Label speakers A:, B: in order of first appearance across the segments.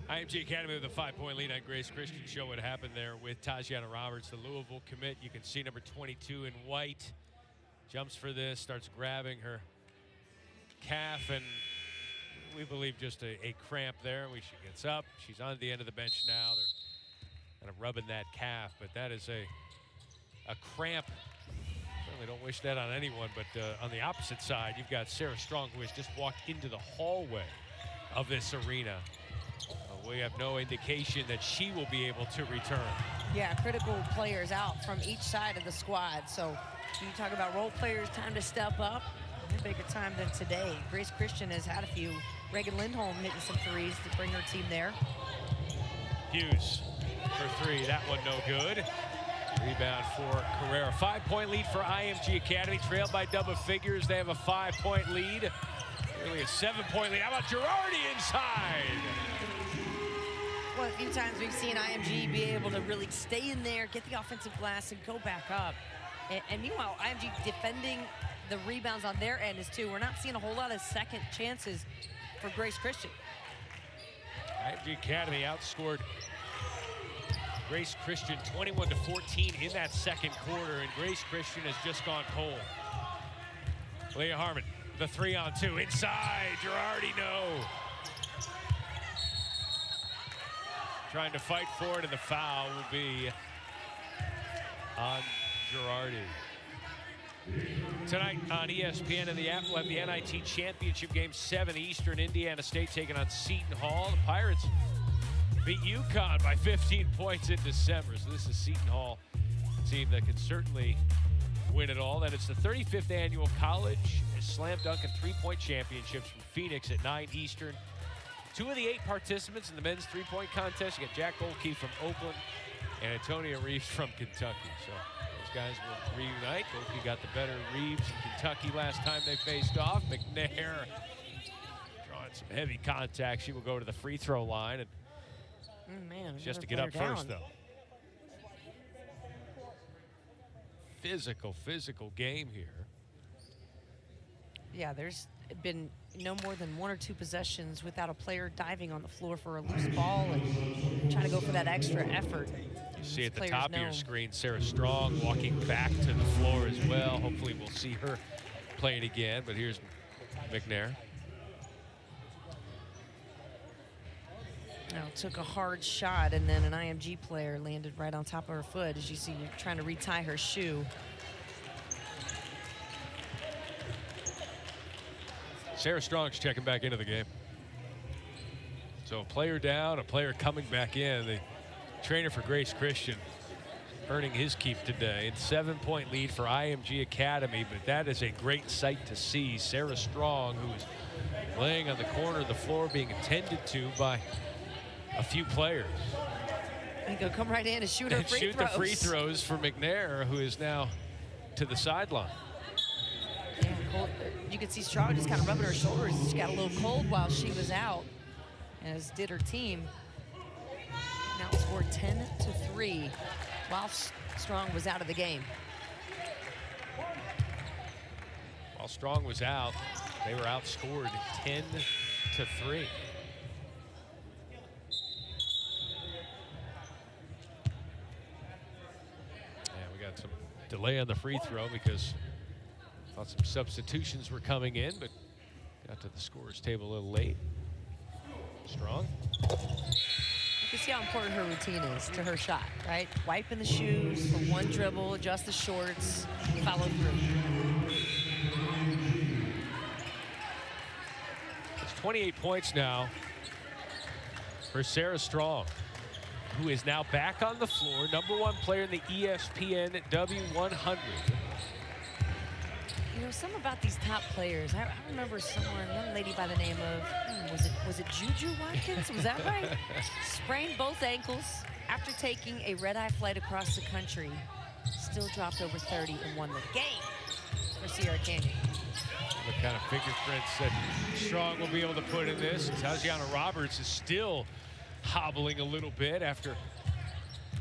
A: IMG Academy with a 5-point lead on Grace Christian. Show what happened there with Tajiana Roberts, the Louisville commit. You can see number 22 in white. Jumps for this, starts grabbing her calf, and we believe just a cramp there. She gets up. She's on the end of the bench now. They're kind of rubbing that calf, but that is a cramp. Certainly don't wish that on anyone, but on the opposite side, you've got Sarah Strong, who has just walked into the hallway of this arena. We have no indication that she will be able to return.
B: Yeah, critical players out from each side of the squad. So you talk about role players, time to step up. No bigger time than today. Grace Christian has had a few. Reagan Lindholm hitting some threes to bring her team there.
A: Hughes for three. That one no good. Rebound for Carrera. 5-point lead for IMG Academy. Trailed by double figures. They have a 5-point lead. Really a 7-point lead. How about Girardi inside?
B: Well, a few times we've seen IMG be able to really stay in there, get the offensive glass, and go back up. And meanwhile, IMG defending the rebounds on their end is too. We're not seeing a whole lot of second chances for Grace Christian.
A: IMG Academy outscored Grace Christian 21-14 in that second quarter, and Grace Christian has just gone cold. Leah Harmon, the 3-on-2 inside. Girardi, no. Trying to fight for it, and the foul will be on Girardi. Tonight on ESPN and the app, we'll have the NIT Championship Game 7 Eastern. Indiana State taking on Seton Hall. The Pirates beat UConn by 15 points in December. So this is Seton Hall, team that can certainly win it all. Then it's the 35th annual College Slam Dunk and 3-point championships from Phoenix at 9 Eastern. 2 of the 8 participants in the men's 3-point contest. You got Jack Golke from Oakland and Antonio Reeves from Kentucky. So those guys will reunite. Golke got the better Reeves in Kentucky last time they faced off. McNair drawing some heavy contact. She will go to the free throw line. And she has to get up first, though. Physical game here.
B: Yeah, there's been no more than 1 or 2 possessions without a player diving on the floor for a loose ball and trying to go for that extra effort.
A: You see at the top of your screen, Sarah Strong walking back to the floor as well. Hopefully we'll see her play it again, but here's McNair.
B: Now, took a hard shot, and then an IMG player landed right on top of her foot. As you see, you're trying to retie her shoe.
A: Sarah Strong's checking back into the game. So a player down, a player coming back in. The trainer for Grace Christian earning his keep today. It's 7-point lead for IMG Academy, but that is a great sight to see. Sarah Strong, who is laying on the corner of the floor, being attended to by a few players.
B: And go come right in and shoot her free throws.
A: Shoot the free throws for McNair, who is now to the sideline.
B: Yeah, you can see Strong just kind of rubbing her shoulders. She got a little cold while she was out, as did her team. Now scored 10-3 while Strong was out of the game.
A: While Strong was out, they were outscored 10-3. Some delay on the free throw because I thought some substitutions were coming in, but got to the scorer's table a little late. Strong.
B: You can see how important her routine is to her shot, right? Wiping the shoes for one dribble, adjust the shorts, follow through.
A: It's 28 points now for Sarah Strong, who is now back on the floor, #1 player in the ESPN W100.
B: You know, something about these top players. I remember someone, young lady by the name of, was it Juju Watkins? Was that right? Sprained both ankles after taking a red-eye flight across the country. Still dropped over 30 and won the game for Sierra Canyon.
A: The kind of fingerprints that Strong will be able to put in this. Tajiana Roberts is still hobbling a little bit after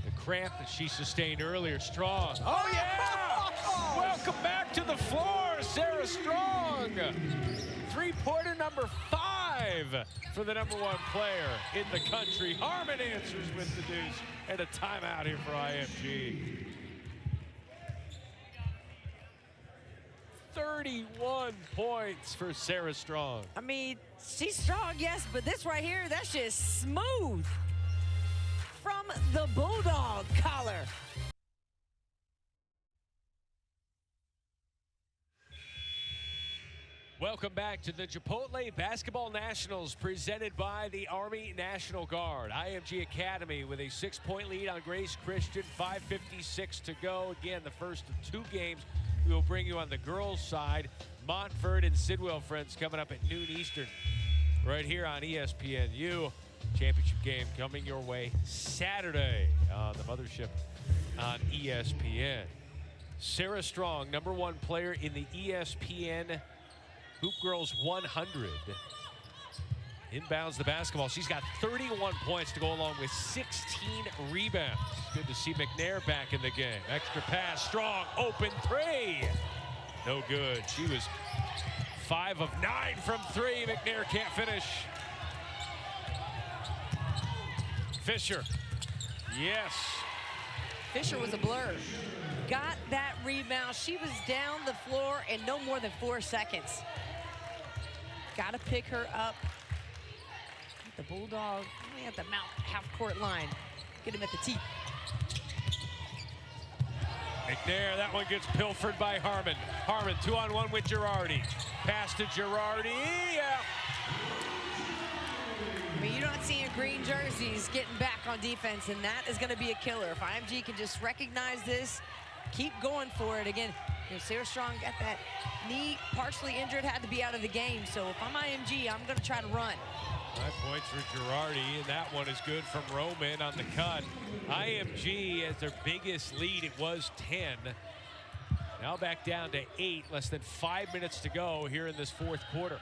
A: the cramp that she sustained earlier. Strong. Oh, yeah! Welcome back to the floor, Sarah Strong. 3-pointer #5 5 for the #1 player in the country. Harmon answers with the deuce, and a timeout here for IMG. 31 points for Sarah Strong.
B: I mean, she's strong, yes, but this right here, that's just smooth from the Bulldog collar.
A: Welcome back to the Chipotle Basketball Nationals presented by the Army National Guard. IMG Academy with a 6-point lead on Grace Christian, 5:56 to go. Again, the first of 2 games we will bring you on the girls' side. Montford and Sidwell Friends coming up at noon Eastern right here on ESPNU. Championship game coming your way Saturday on the mothership on ESPN. Sarah Strong, #1 player in the ESPN Hoop Girls 100. Inbounds the basketball. She's got 31 points to go along with 16 rebounds. Good to see McNair back in the game. Extra pass, Strong, open 3. No good. She was 5 of 9 from 3. McNair can't finish. Fisher, yes.
B: Fisher was a blur. Got that rebound. She was down the floor in no more than 4 seconds. Got to pick her up. The Bulldog only at the mouth half-court line. Get him at the teeth.
A: McNair, that one gets pilfered by Harmon. Harmon 2-on-1 with Girardi. Pass to Girardi. Yeah.
B: I mean, you're not seeing green jerseys getting back on defense, and that is going to be a killer. If IMG can just recognize this, keep going for it. Again, you know, Sarah Strong got that knee partially injured, had to be out of the game. So if I'm IMG, I'm going to try to run.
A: 5 points for Girardi, and that one is good from Roman on the cut. IMG as their biggest lead, it was 10. Now back down to 8, less than 5 minutes to go here in this 4th quarter.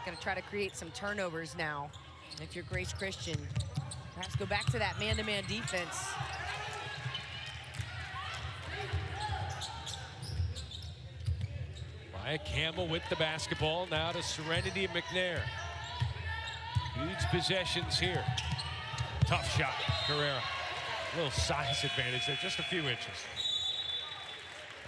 B: Going to try to create some turnovers now. If you're Grace Christian, perhaps go back to that man-to-man defense.
A: Maya Campbell with the basketball, now to Serenity McNair. Huge possessions here. Tough shot, Carrera. A little size advantage there, just a few inches.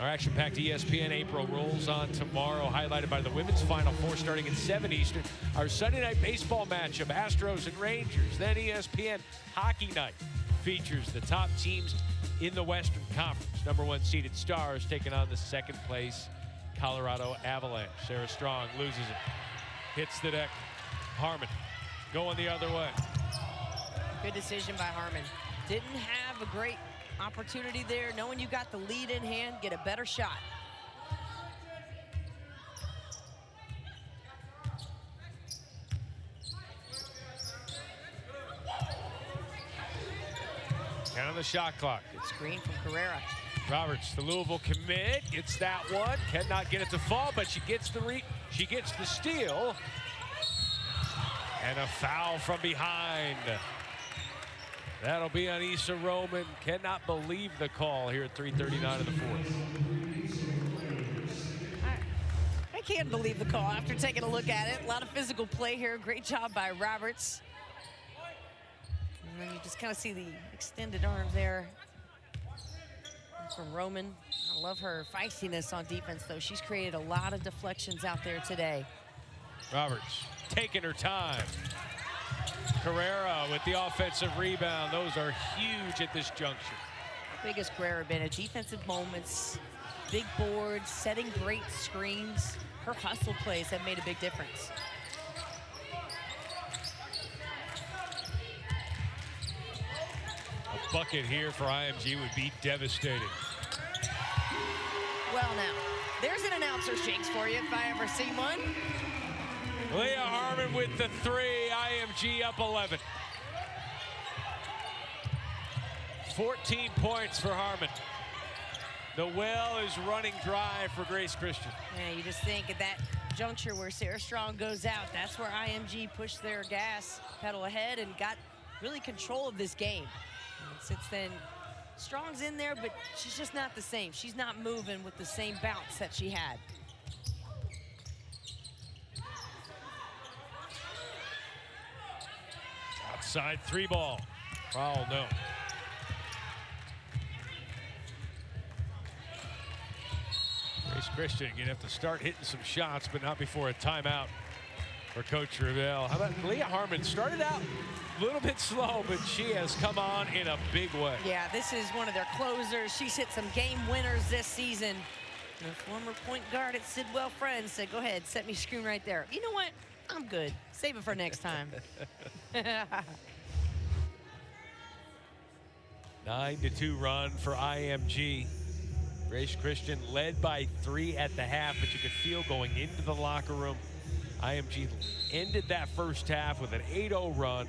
A: Our action-packed ESPN April rolls on tomorrow, highlighted by the women's Final Four starting at 7 Eastern. Our Sunday night baseball matchup, Astros and Rangers. Then ESPN Hockey Night features the top teams in the Western Conference. #1 seeded Stars taking on the 2nd place Colorado Avalanche. Sarah Strong loses it. Hits the deck. Harmon going the other way.
B: Good decision by Harmon. Didn't have a great opportunity there. Knowing you got the lead in hand, get a better shot.
A: And on the shot clock.
B: Good screen from Carrera.
A: Roberts, the Louisville commit, gets that one. Cannot get it to fall, but she gets the steal. And a foul from behind. That'll be on Issa Roman. Cannot believe the call here at 3:39 of the 4th.
B: I can't believe the call after taking a look at it. A lot of physical play here. Great job by Roberts. And then you just kind of see the extended arm there from Roman. I love her feistiness on defense, though. She's created a lot of deflections out there today.
A: Roberts taking her time. Carrera with the offensive rebound. Those are huge at this juncture.
B: Biggest Carrera advantage. Defensive moments, big boards, setting great screens. Her hustle plays have made a big difference.
A: A bucket here for IMG would be devastating.
B: Well, now, there's an announcer shakes for you if I ever see one.
A: Leah Harmon with the 3, IMG up 11. 14 points for Harmon. The well is running dry for Grace Christian.
B: Yeah, you just think at that juncture where Sarah Strong goes out, that's where IMG pushed their gas pedal ahead and got really control of this game. And since then, Strong's in there, but she's just not the same. She's not moving with the same bounce that she had.
A: Outside 3 ball. Foul, no. Grace Christian gonna have to start hitting some shots, but not before a timeout for Coach Revelle. How about Leah Harmon? Started out a little bit slow, but she has come on in a big way.
B: Yeah, this is one of their closers. She's hit some game winners this season. The former point guard at Sidwell Friends said, go ahead, set me screen right there. You know what? I'm good. Save it for next time.
A: 9-2 run for IMG. Grace Christian led by 3 at the half, but you could feel going into the locker room. IMG ended that first half with an 8-0 run.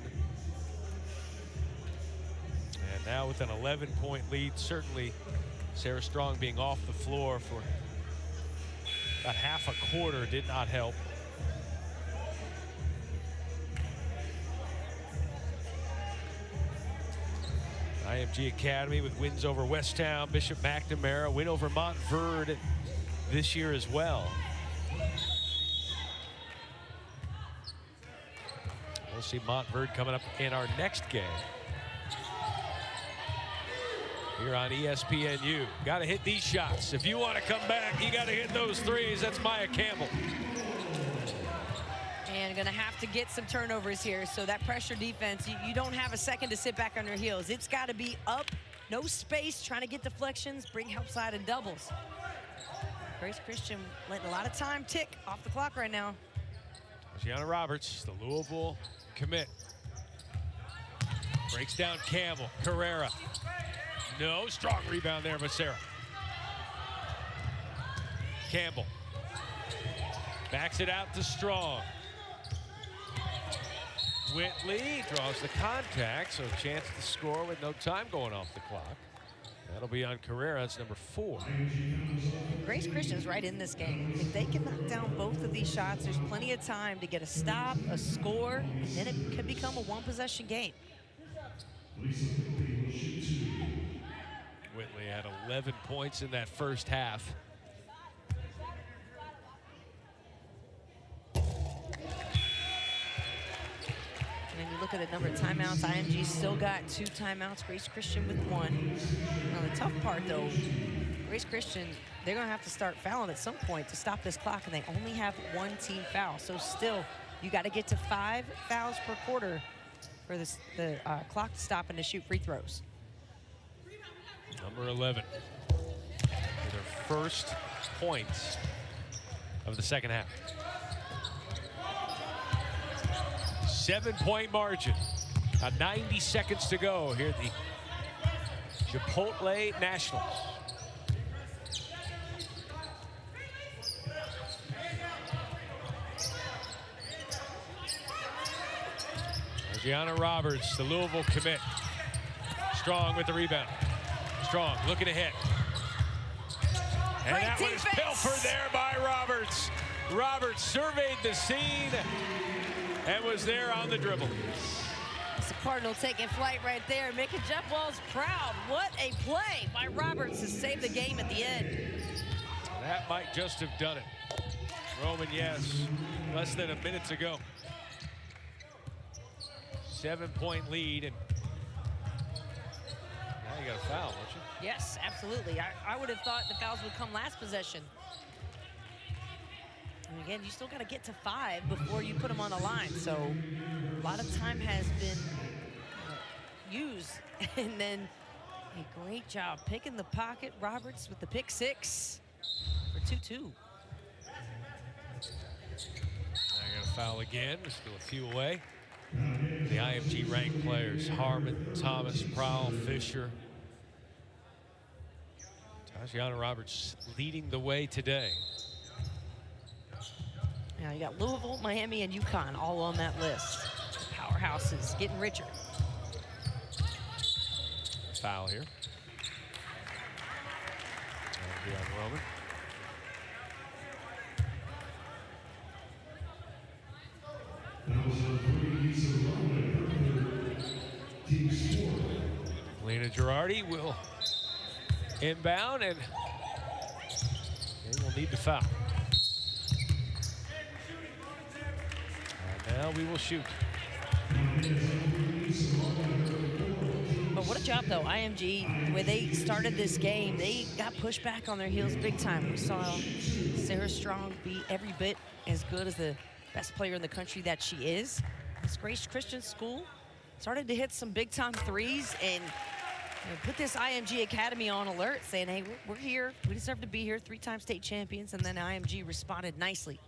A: And now with an 11-point lead, certainly Sarah Strong being off the floor for about half a quarter did not help. IMG Academy with wins over Westtown, Bishop McNamara, win over Montverde this year as well. We'll see Montverde coming up in our next game here on ESPNU. Got to hit these shots. If you want to come back, you got to hit those threes. That's Maya Campbell.
B: And going to have to get some turnovers here. So that pressure defense, you don't have a second to sit back on your heels. It's got to be up, no space, trying to get deflections, bring help side and doubles. Grace Christian letting a lot of time tick off the clock right now.
A: Gianna Roberts, the Louisville commit. Breaks down Campbell, Carrera. No, strong rebound there, but Sarah. Campbell backs it out to Strong. Whitley draws the contact, so a chance to score with no time going off the clock. That'll be on Carrera. That's number 4.
B: Grace Christian's right in this game. If they can knock down both of these shots, there's plenty of time to get a stop, a score, and then it could become a one-possession game.
A: Whitley had 11 points in that first half.
B: And you look at the number of timeouts, IMG still got 2 timeouts, Grace Christian with 1. Now the tough part though, Grace Christian, they're gonna have to start fouling at some point to stop this clock, and they only have 1 team foul. So still, you gotta get to 5 fouls per quarter for the clock to stop and to shoot free throws.
A: Number 11 for their first points of the second half. 7-point margin. 90 seconds to go here at the Chipotle Nationals. Gianna Roberts, the Louisville commit. Strong with the rebound. Strong looking ahead. And
B: Great
A: that
B: defense.
A: was pilfered there by Roberts. Roberts surveyed the scene and was there on the dribble.
B: It's the Cardinal taking flight right there, making Jeff Walls proud. What a play by Roberts to save the game at the end.
A: That might just have done it. Roman, yes, less than a minute to go. 7-point lead, and now you got a foul, don't you?
B: Yes, absolutely. I would have thought the fouls would come last possession. And again, you still got to get to 5 before you put them on the line. So a lot of time has been used. And then a great job picking the pocket. Roberts with the pick 6 for 2-2.
A: Now you got a foul again. We're still a few away. The IMG ranked players, Harmon, Thomas, Prowl, Fisher. Gianna Roberts leading the way today.
B: Now you got Louisville, Miami, and UConn all on that list. Powerhouses getting richer.
A: Foul here. That'll be on Roman. Lena Girardi will Inbound, and they will need to foul. And now we will shoot.
B: But what a job, though. IMG, the way they started this game, they got pushed back on their heels big time. We saw Sarah Strong be every bit as good as the best player in the country that she is. This Grace Christian School started to hit some big-time threes and put this IMG Academy on alert, saying, hey, we're here. We deserve to be here. 3-time state champions. And then IMG responded nicely.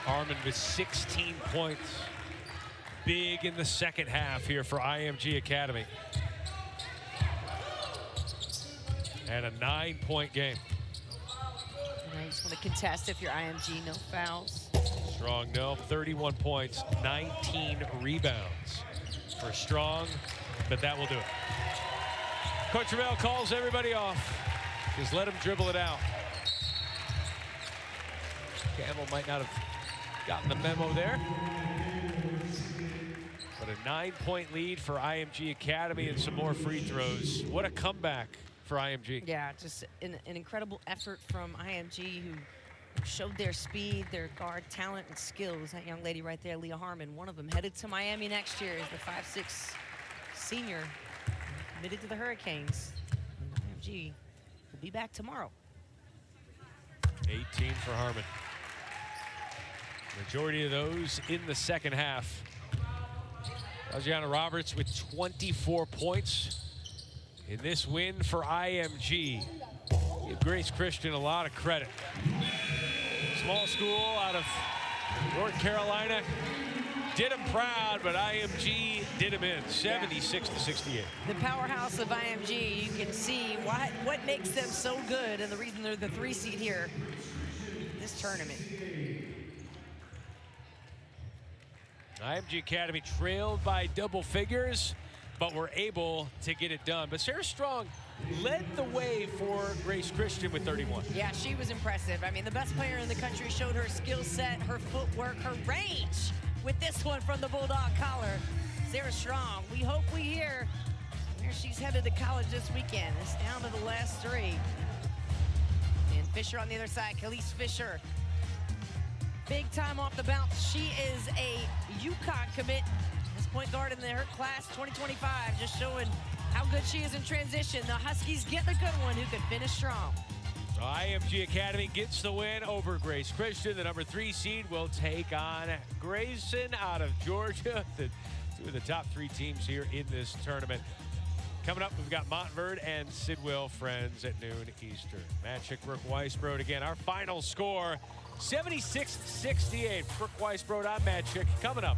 A: Harmon with 16 points. Big in the second half here for IMG Academy. And a 9-point game.
B: And I just want to contest if you're IMG, no fouls.
A: Strong, no. 31 points, 19 rebounds for Strong, but that will do it. Coach Ravel calls everybody off. Just let him dribble it out. Campbell might not have gotten the memo there. But a 9-point lead for IMG Academy and some more free throws. What a comeback for IMG.
B: Yeah, just an incredible effort from IMG, who showed their speed, their guard talent and skills. That young lady right there, Leah Harmon, one of them, headed to Miami next year as the 5'6" senior, committed to the Hurricanes. And IMG will be back tomorrow.
A: 18 for Harmon. Majority of those in the second half. Adriana Roberts with 24 points in this win for IMG. Give Grace Christian a lot of credit. Small school out of North Carolina. Did them proud, but IMG did them in, 76-68.
B: The powerhouse of IMG, you can see what makes them so good and the reason they're the 3 seed here in this tournament.
A: IMG Academy trailed by double figures, but were able to get it done. But Sarah Strong led the way for Grace Christian with 31.
B: Yeah, she was impressive. I mean, the best player in the country showed her skill set, her footwork, her range with this one from the Bulldog collar. Sarah Strong, we hope we hear where she's headed to college this weekend. It's down to the last 3. And Fisher on the other side, Khalees Fisher. Big time off the bounce. She is a UConn commit. This point guard in her class 2025, just showing how good she is in transition. The Huskies get the good one who can finish strong.
A: IMG Academy gets the win over Grace Christian. The number 3 seed will take on Grayson out of Georgia. The 2 of the top 3 teams here in this tournament. Coming up, we've got Montverde and Sidwell Friends at noon Eastern. Matt Chick, Brooke Weisbrod again. Our final score, 76-68. Brooke Weisbrod, I'm Matt Chick. Coming up.